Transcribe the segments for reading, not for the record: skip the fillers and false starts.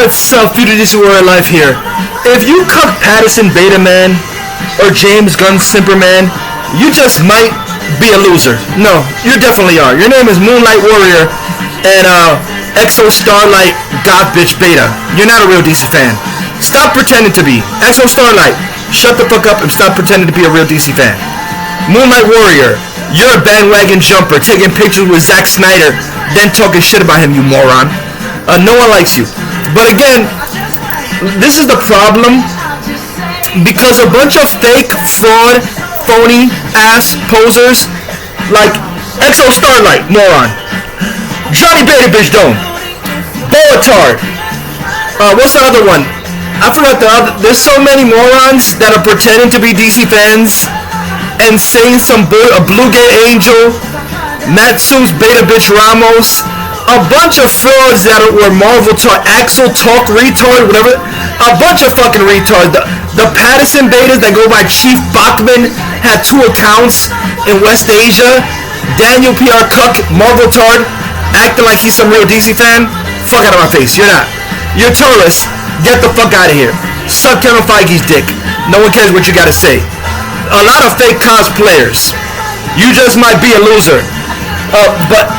What's up, Future DC Warrior Life here. If you cuck Patterson Beta Man or James Gunn Simper Man, you just might be a loser. No, you definitely are. Your name is Moonlight Warrior and Exo Starlight God Bitch Beta. You're not a real DC fan. Stop pretending to be. Exo Starlight, shut the fuck up and stop pretending to be a real DC fan. Moonlight Warrior, you're a bandwagon jumper taking pictures with Zack Snyder, then talking shit about him, you moron. No one likes you. But again, this is the problem, because a bunch of fake, fraud, phony ass posers like Exo Starlight, moron, Johnny Beta Bitch Dome, Boatard, what's the other one? I forgot the other. There's so many morons that are pretending to be DC fans and saying some a Blue Gay Angel, Matsu's Beta Bitch Ramos, a bunch of frauds that were Marvel Talk, Axel Talk Retard, whatever, a bunch of fucking retards. The Patterson Betas that go by Chief Bachman had 2 accounts in West Asia. Daniel PR Cuck, Marvel Tard, acting like he's some real DC fan. Fuck out of my face, you're not. You're tourists, get the fuck out of here. Suck Kevin Feige's dick. No one cares what you gotta say. A lot of fake cosplayers. You just might be a loser. But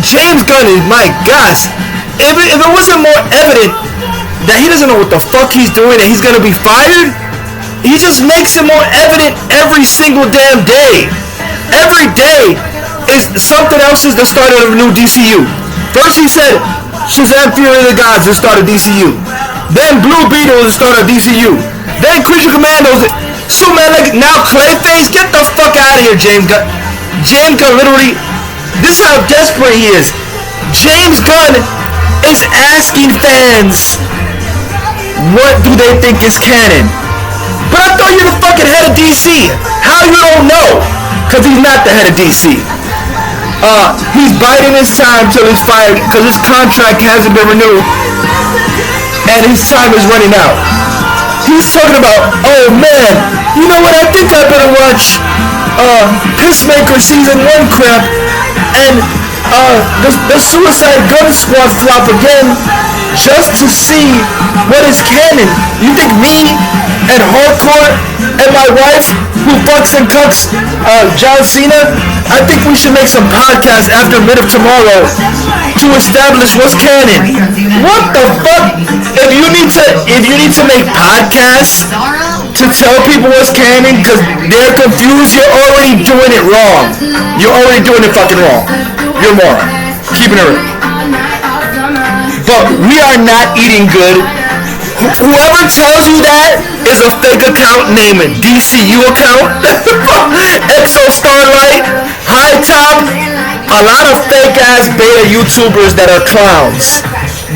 James Gunn is, my gosh, if it wasn't more evident that he doesn't know what the fuck he's doing and he's gonna be fired, he just makes it more evident every single damn day. Every day is something else is the start of a new DCU. First he said Shazam Fury of the Gods is the start of DCU. Then Blue Beetle is the start of DCU. Then Creature Commandos, Superman, like now Clayface. Get the fuck out of here, James Gunn. James Gunn literally, this is how desperate he is. James Gunn is asking fans, what do they think is canon? But I thought you're the fucking head of DC. How you don't know? Because he's not the head of DC. He's biding his time till he's fired because his contract hasn't been renewed and his time is running out. He's talking about, oh man, you know what, I think I better watch Peacemaker Season 1 crap and the Suicide Gun Squad flop again just to see what is canon. You think me and Hardcore and my wife who fucks and cucks John Cena, I think we should make some podcasts after mid of tomorrow to establish what's canon. What the fuck? If you need to make podcasts to tell people what's canon because they're confused, you're already doing it wrong. You're already doing it fucking wrong. You're a moron. Keeping it real. But we are not eating good. Whoever tells you that is a fake account, name it. DCU account, Exo Starlight, High Top, a lot of fake ass beta YouTubers that are clowns.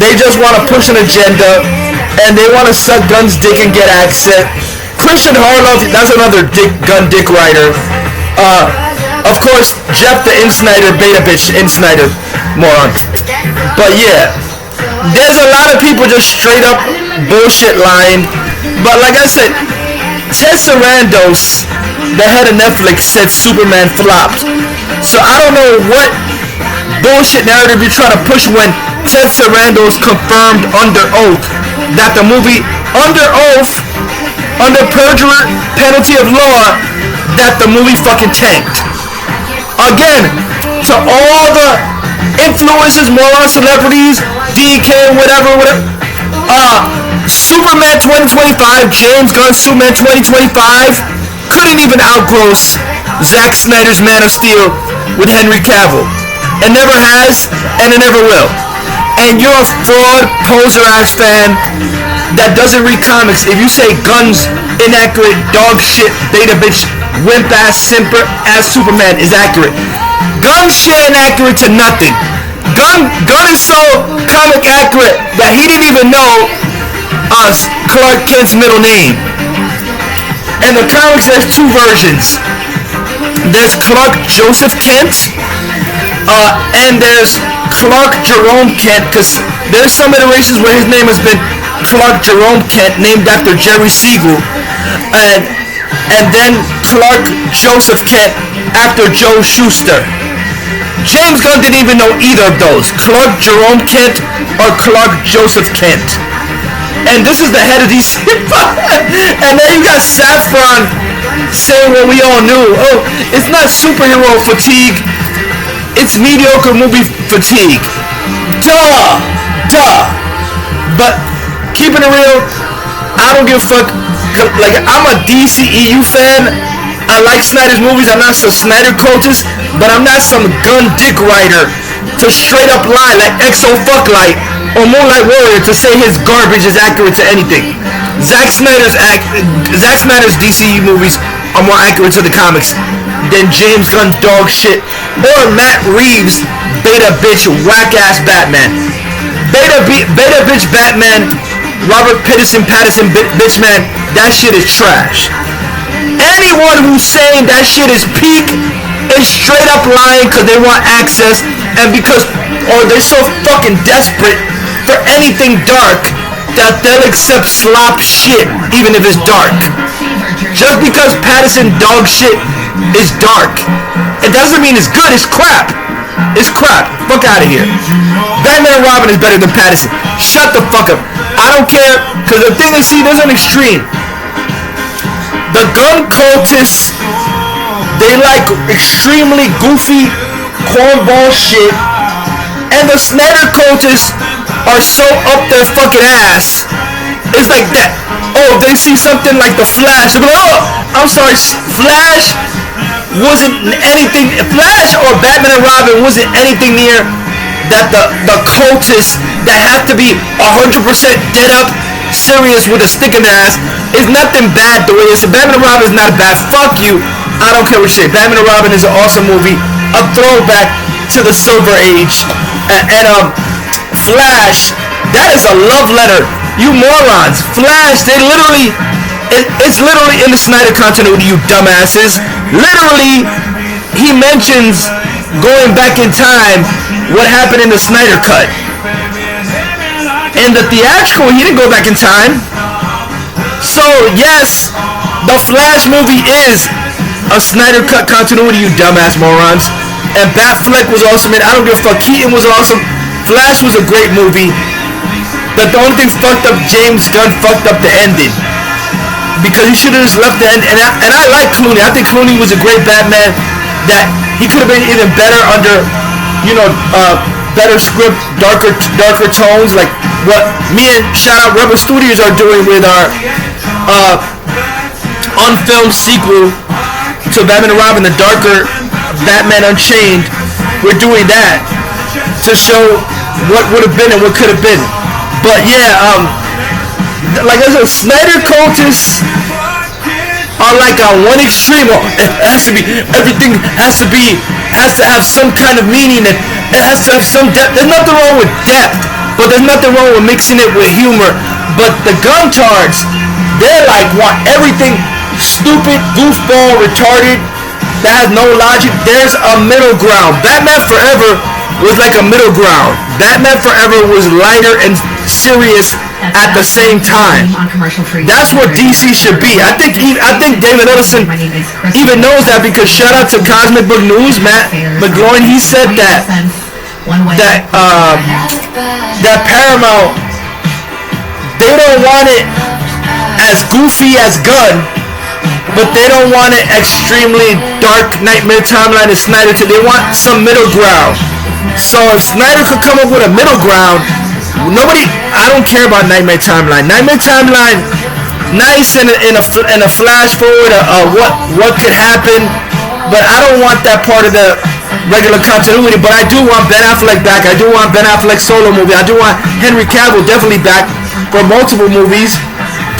They just want to push an agenda and they want to suck Gunn's dick and get access. Christian Harloff, that's another Gunn dick writer. Of course, Jeff the Insnider, Beta Bitch Insnider, moron. But yeah, there's a lot of people just straight up bullshit lying. But like I said, Ted Sarandos, the head of Netflix, said Superman flopped. So I don't know what bullshit narrative you're trying to push when Ted Sarandos confirmed under oath that the movie, under oath, under perjury, penalty of law, that the movie fucking tanked. Again, to all the influencers, moron celebrities, DK, whatever, Superman 2025, James Gunn Superman 2025 couldn't even outgross Zack Snyder's Man of Steel with Henry Cavill. It never has, and it never will. And you're a fraud, poser-ass fan that doesn't read comics. If you say Gunn's inaccurate, dog shit, beta bitch, wimp-ass, simper-ass Superman is accurate, Gunn's shit inaccurate to nothing. Gunn is so comic accurate that he didn't even know Clark Kent's middle name. And the comics, there's 2 versions. There's Clark Joseph Kent, and there's Clark Jerome Kent, because there's some iterations where his name has been Clark Jerome Kent, named after Jerry Siegel, and then Clark Joseph Kent after Joe Shuster. James Gunn didn't even know either of those, Clark Jerome Kent or Clark Joseph Kent. And this is the head of DC. And then you got Saffron saying what we all knew. Oh, it's not superhero fatigue. It's mediocre movie fatigue. Duh. But keeping it real, I don't give a fuck. Like, I'm a DCEU fan. I like Snyder's movies. I'm not some Snyder cultist, but I'm not some gun dick writer to straight up lie like Exo Fucklight or Moonlight Warrior to say his garbage is accurate to anything. Zack Snyder's DCEU movies are more accurate to the comics than James Gunn dog shit or Matt Reeves beta bitch whack ass Batman. Beta bitch Batman, Robert Pattinson bitch man, that shit is trash. Anyone who's saying that shit is peak is straight up lying because they want access and because, or they're so fucking desperate for anything dark that they'll accept slop shit even if it's dark. Just because Pattinson dog shit is dark, it doesn't mean it's good. It's crap. It's crap. Fuck out of here. Batman and Robin is better than Pattinson. Shut the fuck up. I don't care, because the thing is, see, there's an extreme. The gun cultists, they like extremely goofy cornball shit, and the Snyder cultists are so up their fucking ass. It's like that. Oh, they see something like the Flash, they're like, oh, I'm sorry, Flash wasn't anything. Flash or Batman and Robin wasn't anything near that the cultists that have to be 100% dead up serious with a stick in their ass is nothing bad the way it is. Batman and Robin is not bad. Fuck you. I don't care what you say. Batman and Robin is an awesome movie, a throwback to the Silver Age. And Flash, that is a love letter. You morons. Flash, it's literally in the Snyder continuity, you dumbasses. Literally, he mentions going back in time what happened in the Snyder cut. In the theatrical, he didn't go back in time. So, yes, the Flash movie is a Snyder cut continuity, you dumbass morons. And Batfleck was awesome, and I don't give a fuck. Keaton was awesome. Flash was a great movie. But the only thing fucked up, James Gunn fucked up the ending. Because he should have just left the end. And I like Clooney. I think Clooney was a great Batman. That he could have been even better under, better script, darker tones. Like what me and shout out Rebel Studios are doing with our unfilmed sequel to Batman and Robin, the darker Batman Unchained. We're doing that to show what would have been and what could have been. But yeah, like I said, Snyder cultists are like on one extreme. Oh, it has to be, everything has to have some kind of meaning. It has to have some depth. There's nothing wrong with depth, but there's nothing wrong with mixing it with humor. But the guntards, they're like want everything stupid, goofball, retarded, that has no logic. There's a middle ground. Batman Forever was like a middle ground. Batman Forever was lighter and serious at the same time. That's what DC should be. I think David Ellison even knows that, because shout out to Cosmic Book News, Matt McGloin, he said that Paramount, they don't want it as goofy as Gunn, but they don't want it extremely dark Nightmare Timeline and Snyder. They want some middle ground. So if Snyder could come up with a middle ground, I don't care about Nightmare Timeline. Nightmare Timeline, nice in a flash forward what could happen, but I don't want that part of the regular continuity. But I do want Ben Affleck back. I do want Ben Affleck's solo movie. I do want Henry Cavill definitely back for multiple movies.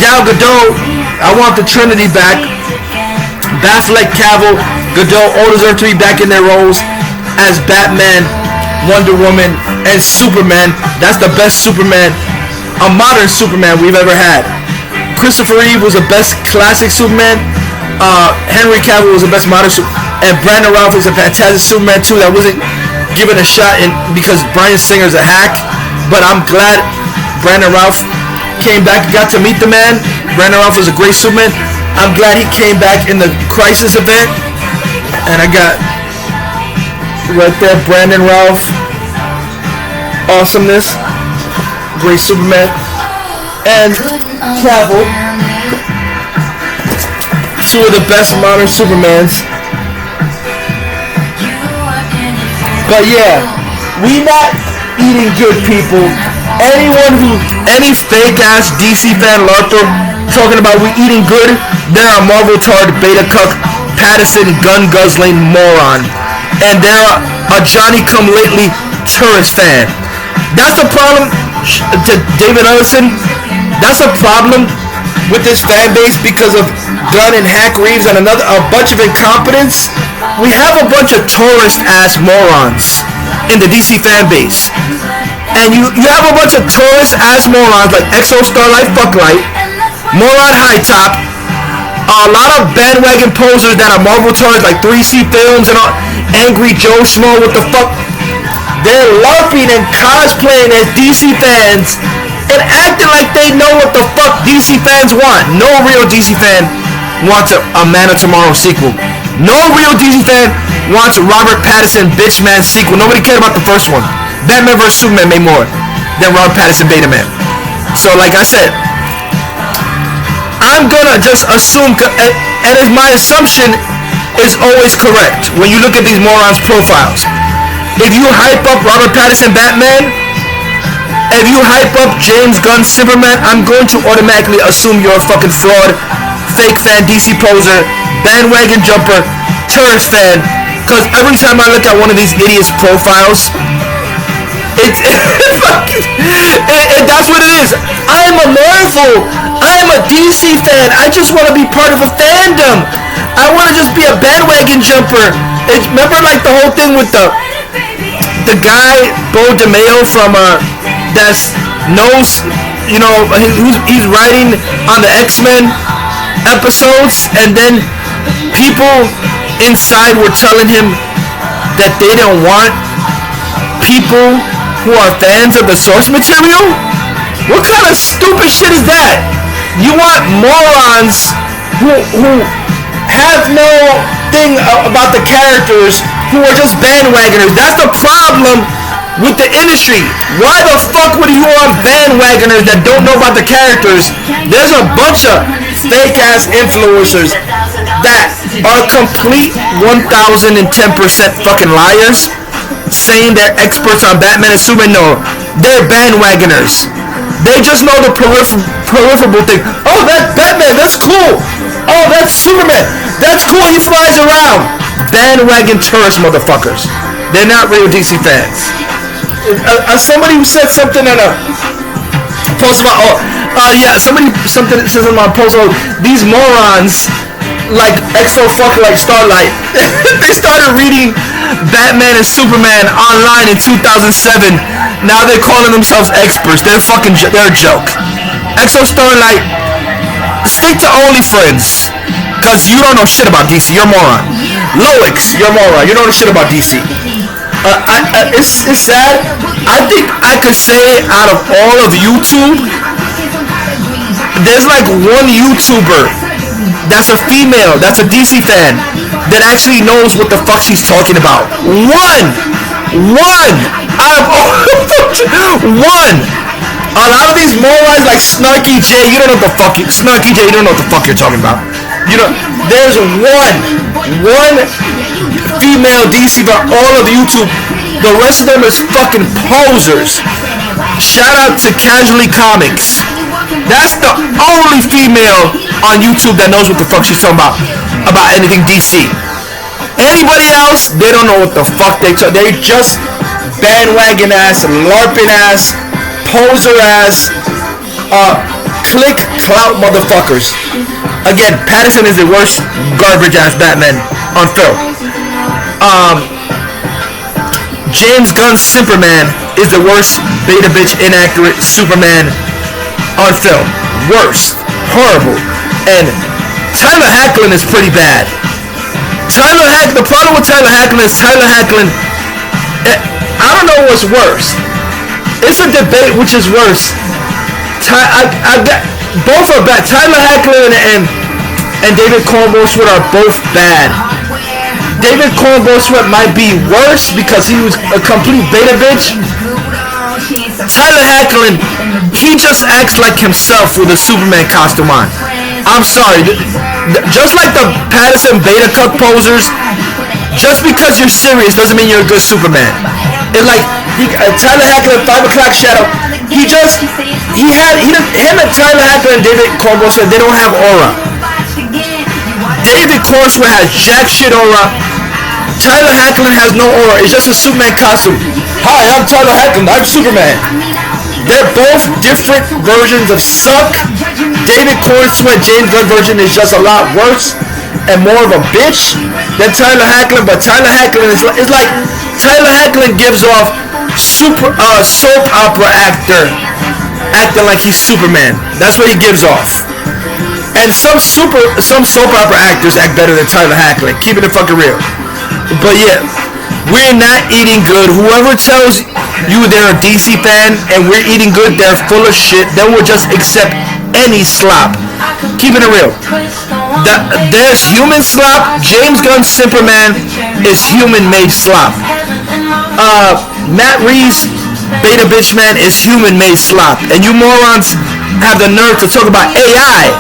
Gal Gadot, I want the Trinity back. Affleck, Cavill, Gadot all deserve to be back in their roles as Batman, Wonder Woman, and Superman. That's the best Superman, a modern Superman we've ever had. Christopher Reeve was the best classic Superman. Henry Cavill was the best modern Superman. And Brandon Routh is a fantastic Superman too that wasn't given a shot because Bryan Singer's a hack. But I'm glad Brandon Routh came back, got to meet the man. Brandon Routh was a great Superman. I'm glad he came back in the Crisis event. And I got right there Brandon Routh. Awesomeness. Great Superman. and Cavill, two of the best modern Supermans. But yeah, we not eating good, people. Any fake ass DC fan LARPer talking about we eating good, they're a Marvel tard, beta cuck, Patterson, gun guzzling moron, and they're a Johnny Come Lately tourist fan. That's the problem, to David Ellison. That's a problem with this fan base because of Gunn and Hack Reeves and a bunch of incompetence. We have a bunch of tourist ass morons in the DC fan base. And you have a bunch of tourist ass morons like Exo Starlight Fucklight, Moron High Top, a lot of bandwagon posers that are Marvel tours like 3C Films and all, Angry Joe Schmo, what the fuck? They're LARPing and cosplaying as DC fans and acting like they know what the fuck DC fans want. No real DC fan wants a Man of Tomorrow sequel. No real DC fan wants a Robert Pattinson Bitch Man sequel. Nobody cared about the first one. Batman vs Superman made more than Robert Pattinson Beta Man. So like I said, I'm gonna just assume, and my assumption is always correct when you look at these morons' profiles. If you hype up Robert Pattinson Batman, if you hype up James Gunn Superman, I'm going to automatically assume you're a fucking fraud, fake fan, DC poser, bandwagon jumper, tourist fan. Because every time I look at one of these idiots' profiles, that's what it is. I am a Marvel. I am a DC fan. I just want to be part of a fandom. I want to just be a bandwagon jumper. Remember like the whole thing with the guy Bo DeMeo from that's knows, you know, he's writing on the X-Men episodes, and then people inside were telling him that they didn't want people who are fans of the source material? What kind of stupid shit is that? You want morons who have no thing about the characters, who are just bandwagoners. That's the problem with the industry. Why the fuck would you want bandwagoners that don't know about the characters? There's a bunch of fake ass influencers that are complete 1010% fucking liars, saying they're experts on Batman and Superman. No, they're bandwagoners. They just know the peripheral thing. Oh, that's Batman, that's cool. Oh, that's Superman, that's cool, he flies around. Bandwagon tourist motherfuckers. They're not real DC fans. Somebody who said something in a post about, something says in my post, these morons like Exo fuck like Starlight. They started reading Batman and Superman online in 2007. Now they're calling themselves experts. They're a joke. Exo Starlight, stick to OnlyFriends, cause you don't know shit about DC. You're a moron. Loix, you're a moron. You don't know shit about DC. It's sad. I think I could say out of all of YouTube, there's like one YouTuber that's a female, that's a DC fan, that actually knows what the fuck she's talking about. One out of all one. A lot of these morons like Snarky J, you don't know what the fuck you're talking about. You know, there's one female DC for all of YouTube. The rest of them is fucking posers. Shout out to Casually Comics. That's the only female on YouTube that knows what the fuck she's talking about anything DC. Anybody else, they don't know what the fuck they just bandwagon ass, LARPing ass, poser ass, click clout motherfuckers. Again, Pattinson is the worst garbage ass Batman on film. James Gunn's Superman is the worst beta bitch inaccurate Superman on film. Worst. Horrible. And Tyler Hoechlin is pretty bad. The problem with Tyler Hoechlin is I don't know what's worse. It's a debate which is worse. Both are bad. Tyler Hoechlin and David Cornwell Sweat are both bad. David Cornwell Sweat might be worse because he was a complete beta bitch. Tyler Hoechlin, he just acts like himself with a Superman costume on. I'm sorry. Just like the Patterson Beta Cup posers, just because you're serious doesn't mean you're a good Superman. It's like Tyler Hoechlin, 5 o'clock shadow. Him and Tyler Hoechlin and David Cornwell, they don't have aura. David Cornwell has jack shit aura. Tyler Hoechlin has no aura. It's just a Superman costume. Hi, I'm Tyler Hoechlin. I'm Superman. They're both different versions of suck. David Cornwell, James Gunn version is just a lot worse and more of a bitch than Tyler Hoechlin. But Tyler Hoechlin is like Tyler Hoechlin gives off soap opera actor acting like he's Superman. That's what he gives off. And some soap opera actors act better than Tyler Hoechlin. Keeping it fucking real. But yeah, we're not eating good. Whoever tells you they're a DC fan and we're eating good, they're full of shit. They will just accept any slop. Keeping it real. There's human slop. James Gunn's Superman is human-made slop. Matt Reeves' Beta Bitch Man is human-made slop. And you morons have the nerve to talk about AI.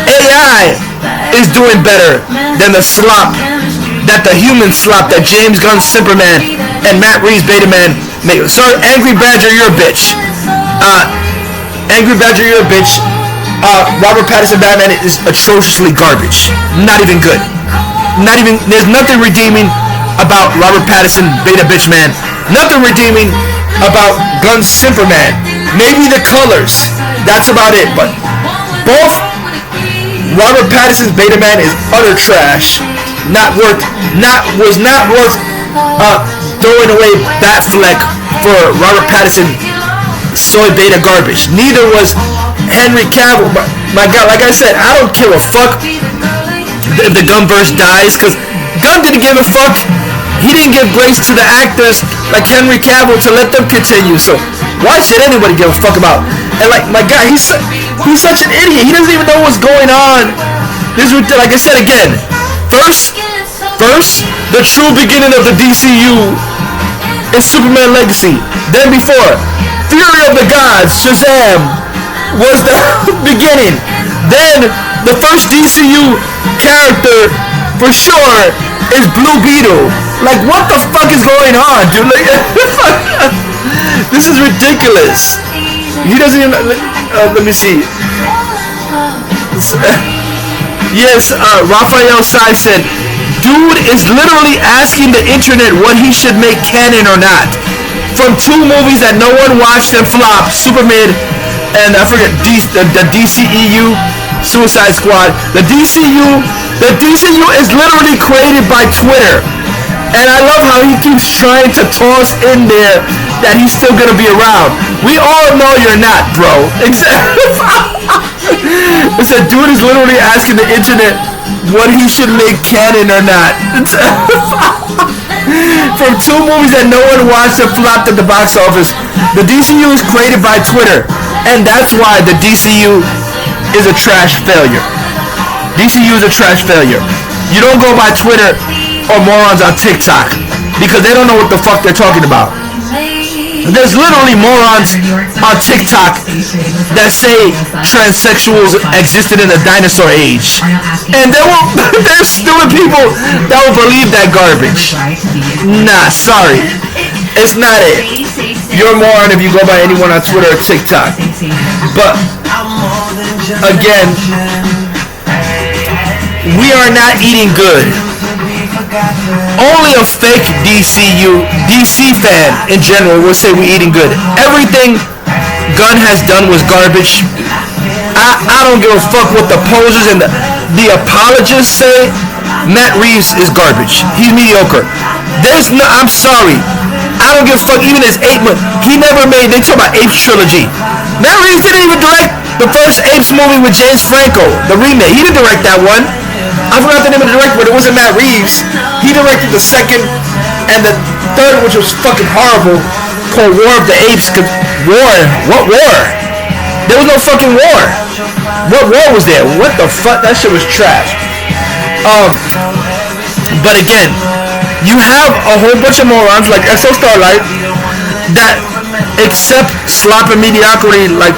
AI is doing better than the slop that the human slop that James Gunn's Superman and Matt Reeves' Beta Man make. Sorry, Angry Badger, you're a bitch. Angry Badger, you're a bitch. Robert Pattinson Batman is atrociously garbage. Not even good. There's nothing redeeming about Robert Pattinson Beta Bitch Man. Nothing redeeming about Gunn's Superman. Maybe the colors. That's about it. But both Robert Pattinson's Beta Man is utter trash. Was not worth throwing away Batfleck for Robert Pattinson soy beta garbage. Neither was Henry Cavill. But my God, like I said, I don't give a fuck if the Gunverse dies, because Gunn didn't give a fuck. He didn't give grace to the actors like Henry Cavill to let them continue. So why should anybody give a fuck about? And like my God, he's such an idiot. He doesn't even know what's going on. This is, like I said again. First, the true beginning of the DCU is Superman Legacy. Then before, Fury of the Gods, Shazam, was the beginning. Then, the first DCU character, for sure, is Blue Beetle. Like, what the fuck is going on, dude? Like, this is ridiculous. He doesn't even... let me see. Yes, Raphael Sai said, dude is literally asking the internet what he should make canon or not. From 2 movies that no one watched and flopped, Superman and I forget the DCEU, Suicide Squad. The DCU is literally created by Twitter. And I love how he keeps trying to toss in there that he's still gonna be around. We all know you're not, bro. Exactly. It's a dude is literally asking the internet what he should make canon or not. From 2 movies that no one watched and flopped at the box office, the DCU is created by Twitter, and that's why the DCU is a trash failure. DCU is a trash failure. You don't go by Twitter or morons on TikTok because they don't know what the fuck they're talking about. There's literally morons on TikTok that say transsexuals existed in the dinosaur age. And there's stupid people that will believe that garbage. Nah, sorry. It's not it. You're a moron if you go by anyone on Twitter or TikTok. But, again, we are not eating good. Only a fake DC fan in general will say we're eating good. Everything Gunn has done was garbage. I don't give a fuck what the posers and the apologists say. Matt Reeves is garbage. He's mediocre. I'm sorry. I don't give a fuck. Even his Ape, he never made. They talk about Apes trilogy. Matt Reeves didn't even direct the first Apes movie with James Franco, the remake. He didn't direct that one. I forgot the name of the director, but it wasn't Matt Reeves. He directed the second and the third, which was fucking horrible, called War of the Apes. War? What war? There was no fucking war. What war was there? What the fuck? That shit was trash. But again, you have a whole bunch of morons like SO Starlight that except slop and mediocrity like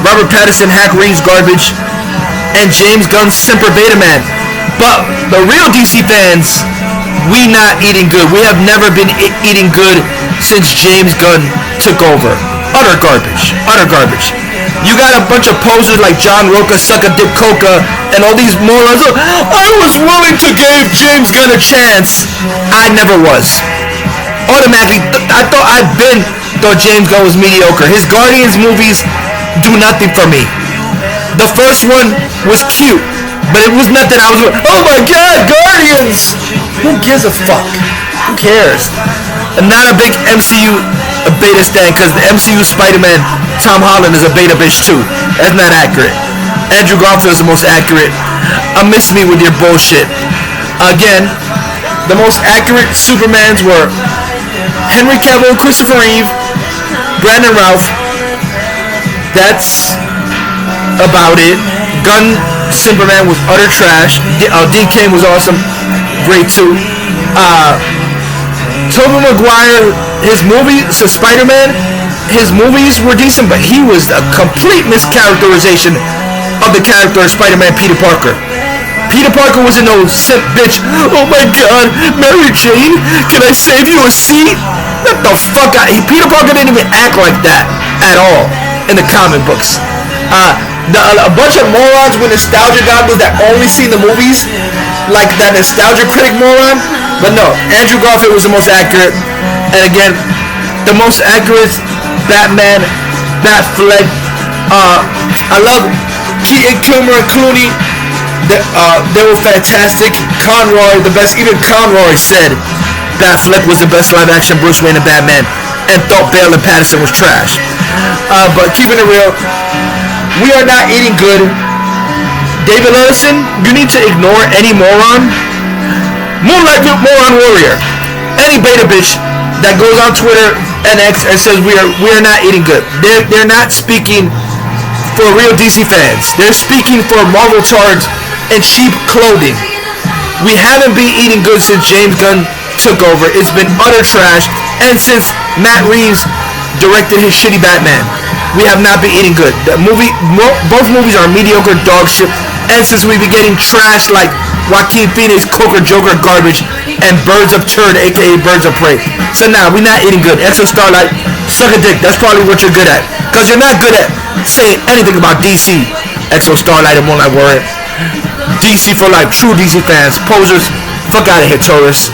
Robert Pattinson, Hack Reeves garbage, and James Gunn Semper Beta Man. But the real DC fans, we not eating good. We have never been eating good since James Gunn took over. Utter garbage. Utter garbage. You got a bunch of posers like John Roca, Sucka Dick Coca, and all these morons. Oh, I was willing to give James Gunn a chance. I never was. Automatically, I thought James Gunn was mediocre. His Guardians movies do nothing for me. The first one was cute, but it was nothing. I was like, oh my god, Guardians! Who gives a fuck? Who cares? I'm not a big MCU beta stan, because the MCU Spider-Man, Tom Holland, is a beta bitch too. That's not accurate. Andrew Garfield is the most accurate. Miss me with your bullshit. Again, the most accurate Supermans were Henry Cavill, Christopher Reeve, Brandon Routh. That's about it. Gunn Superman was utter trash. Dean Cain was awesome, great too. Tobey Maguire, his movie, so Spider-Man, his movies were decent, but he was a complete mischaracterization of the character of Spider-Man Peter Parker. Peter Parker was no simp bitch. Oh my god, Mary Jane, can I save you a seat? What the fuck? Peter Parker didn't even act like that at all in the comic books. A bunch of morons with nostalgia goggles that only see the movies, like that nostalgia critic moron. But no, Andrew Garfield was the most accurate. And again, the most accurate Batman, Batfleck. I love Keaton, Kilmer, and Clooney. They were fantastic. Conroy, the best. Even Conroy said Batfleck was the best live-action Bruce Wayne and Batman, and thought Bale and Pattinson was trash. But keeping it real, we are not eating good. David Ellison, you need to ignore any moron. Moonlight Moron Warrior. Any beta bitch that goes on Twitter and X and says we are not eating good. They're not speaking for real DC fans. They're speaking for Marvel tards and cheap clothing. We haven't been eating good since James Gunn took over. It's been utter trash. And since Matt Reeves directed his shitty Batman, we have not been eating good. Both movies are mediocre dog shit. And since we've been getting trash like Joaquin Phoenix, Coker Joker garbage, and Birds of Turn, aka Birds of Prey. So now, we're not eating good. Exo Starlight, suck a dick. That's probably what you're good at. Because you're not good at saying anything about DC. Exo Starlight and Moonlight Warrior. DC for life. True DC fans. Posers. Fuck out of here, Taurus.